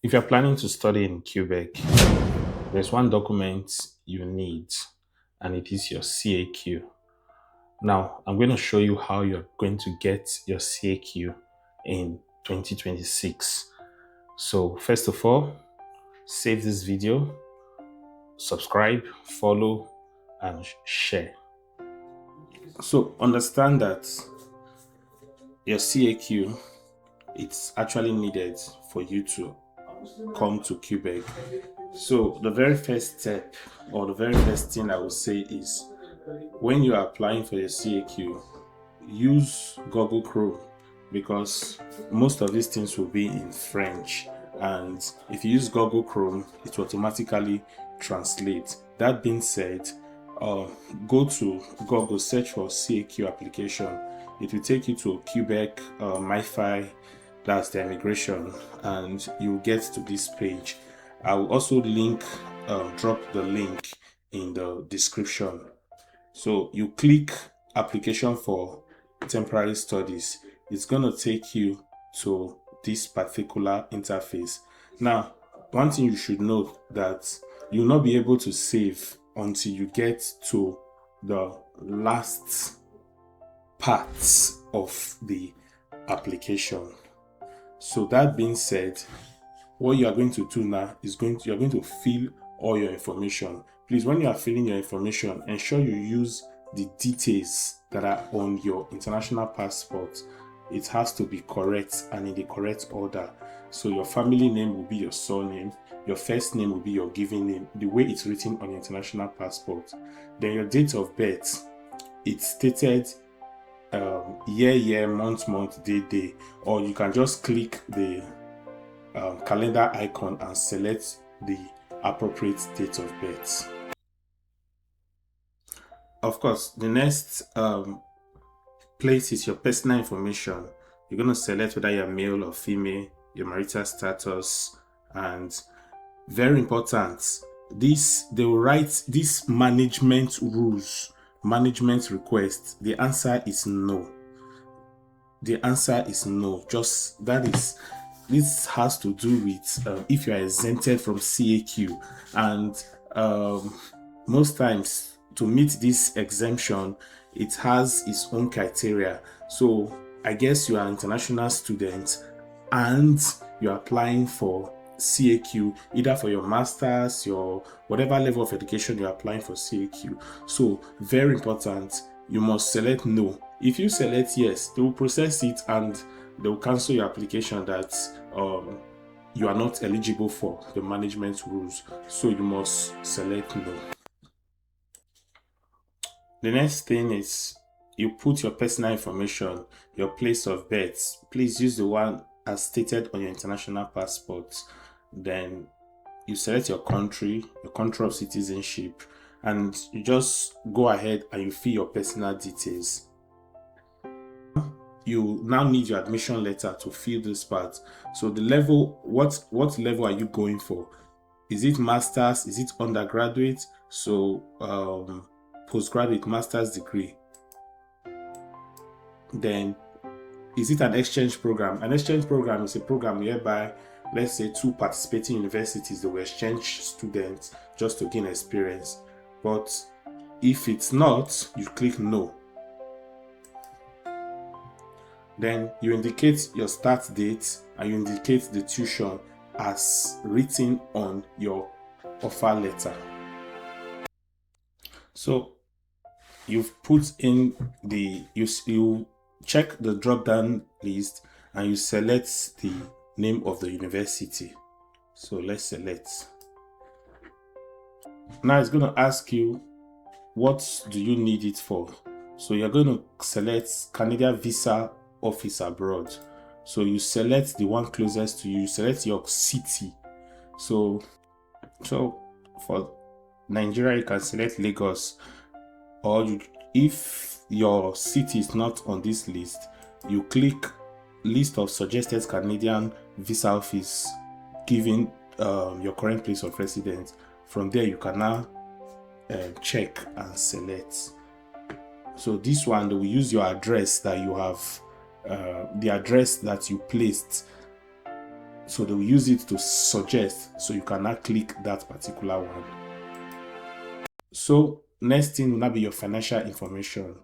If you're planning to study in Quebec, there's one document you need, and it is your CAQ. Now, I'm going to show you how you're going to get your CAQ in 2026. So, first of all, save this video, subscribe, follow, and share. So, understand that your CAQ, it's actually needed for you to come to Quebec. So the very first step, or the very first thing I would say is, when you are applying for your CAQ, use Google Chrome, because most of these things will be in French, and if you use Google Chrome, it will automatically translate. That being said, go to Google, search for CAQ application. It will take you to Quebec MiFi, that's the immigration, and you get to this page. I will also drop the link in the description. So you click application for temporary studies. It's going to take you to this particular interface. Now, one thing you should note that you'll not be able to save until you get to the last parts of the application. So that being said, what you are going to do now is you're going to fill all your information. Please, when you are filling your information, ensure you use the details that are on your international passport. It has to be correct and in the correct order. So your family name will be your surname, your first name will be your given name, the way it's written on your international passport. Then your date of birth, it's stated year, month, day, or you can just click the calendar icon and select the appropriate date of birth. Of course, the next place is your personal information. You're going to select whether you're male or female, your marital status, and very important, they will write these management rules, management requests. The answer is no. The answer is no. This has to do with if you are exempted from CAQ, and most times to meet this exemption, it has its own criteria. So I guess you are an international student and you're applying for CAQ, either for your master's, your whatever level of education you're applying for CAQ. So very important, you must select no. If you select yes, they will process it and they will cancel your application that you are not eligible for the management rules. So you must select no. The next thing is you put your personal information, your place of birth. Please use the one as stated on your international passport. Then you select your country of citizenship, and you just go ahead and you fill your personal details. You now need your admission letter to fill this part. So the level, what level are you going for? Is it master's? Is it undergraduate? So postgraduate, master's degree. Then is it an exchange program? An exchange program is a program whereby, let's say, two participating universities, they will exchange students just to gain experience. But if it's not, you click no. Then you indicate your start date and you indicate the tuition as written on your offer letter. So you've put in you check the drop down list and you select the name of the university. So let's select. Now it's going to ask you, what do you need it for? So you're going to select Canadian visa office abroad. So you select the one closest to you, you select your city. So for Nigeria, you can select Lagos, or if your city is not on this list, you click list of suggested Canadian visa office given your current place of residence. From there, you can now check and select. So this one, they will use your address that you have, the address that you placed So they will use it to suggest, so you cannot click that particular one. So next thing will now be your financial information.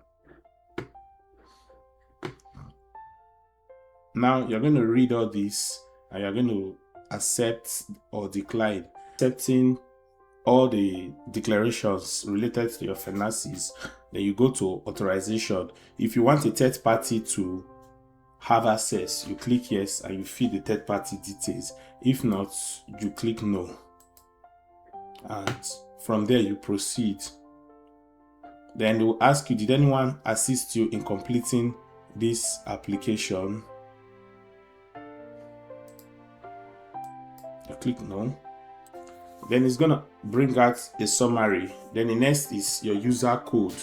Now you're going to read all this and you're going to accept or decline. Accepting all the declarations related to your finances, then you go to authorization. If you want a third party to have access, you click yes and you fill the third party details. If not, you click no, and from there you proceed. Then they will ask you, did anyone assist you in completing this application? You click no. Then it's gonna bring out a summary. Then the next is your user code.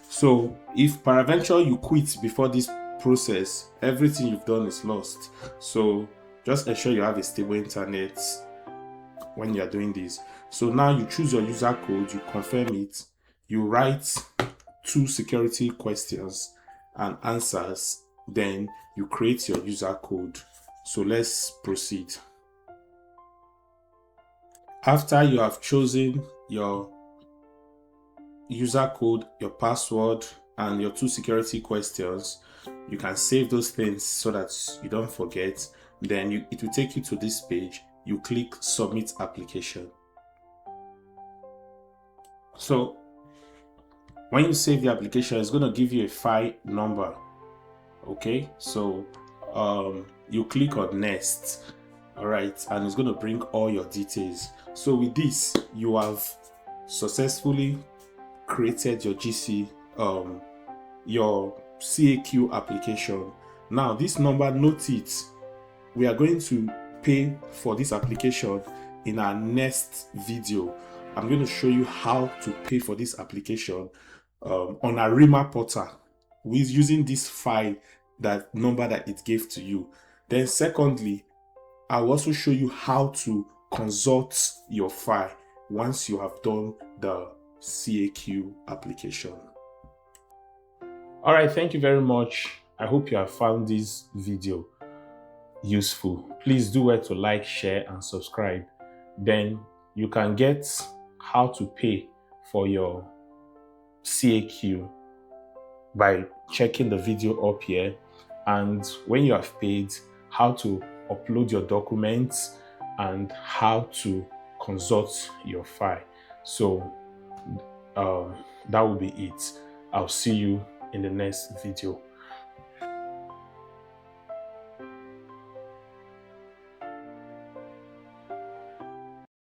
So if peradventure you quit before this process, everything you've done is lost. So just ensure you have a stable internet when you're doing this. So now you choose your user code, you confirm it, you write 2 security questions and answers, then you create your user code. So let's proceed. After you have chosen your user code, your password, and your 2 security questions, you can save those things so that you don't forget. Then it will take you to this page. You click submit application. So when you save the application, it's going to give you a file number. Okay, so you click on next. All right, and it's going to bring all your details. So with this, you have successfully created your your CAQ application. Now this number, note it, we are going to pay for this application in our next video. I'm going to show you how to pay for this application on Arrima portal with using this file, that number that it gave to you. Then secondly, I will also show you how to consult your file once you have done the CAQ application. All right, thank you very much. I hope you have found this video useful. Please do well to like, share, and subscribe. Then you can get how to pay for your CAQ by checking the video up here, and when you have paid, how to upload your documents and how to consult your file. So that will be it. I'll see you in the next video.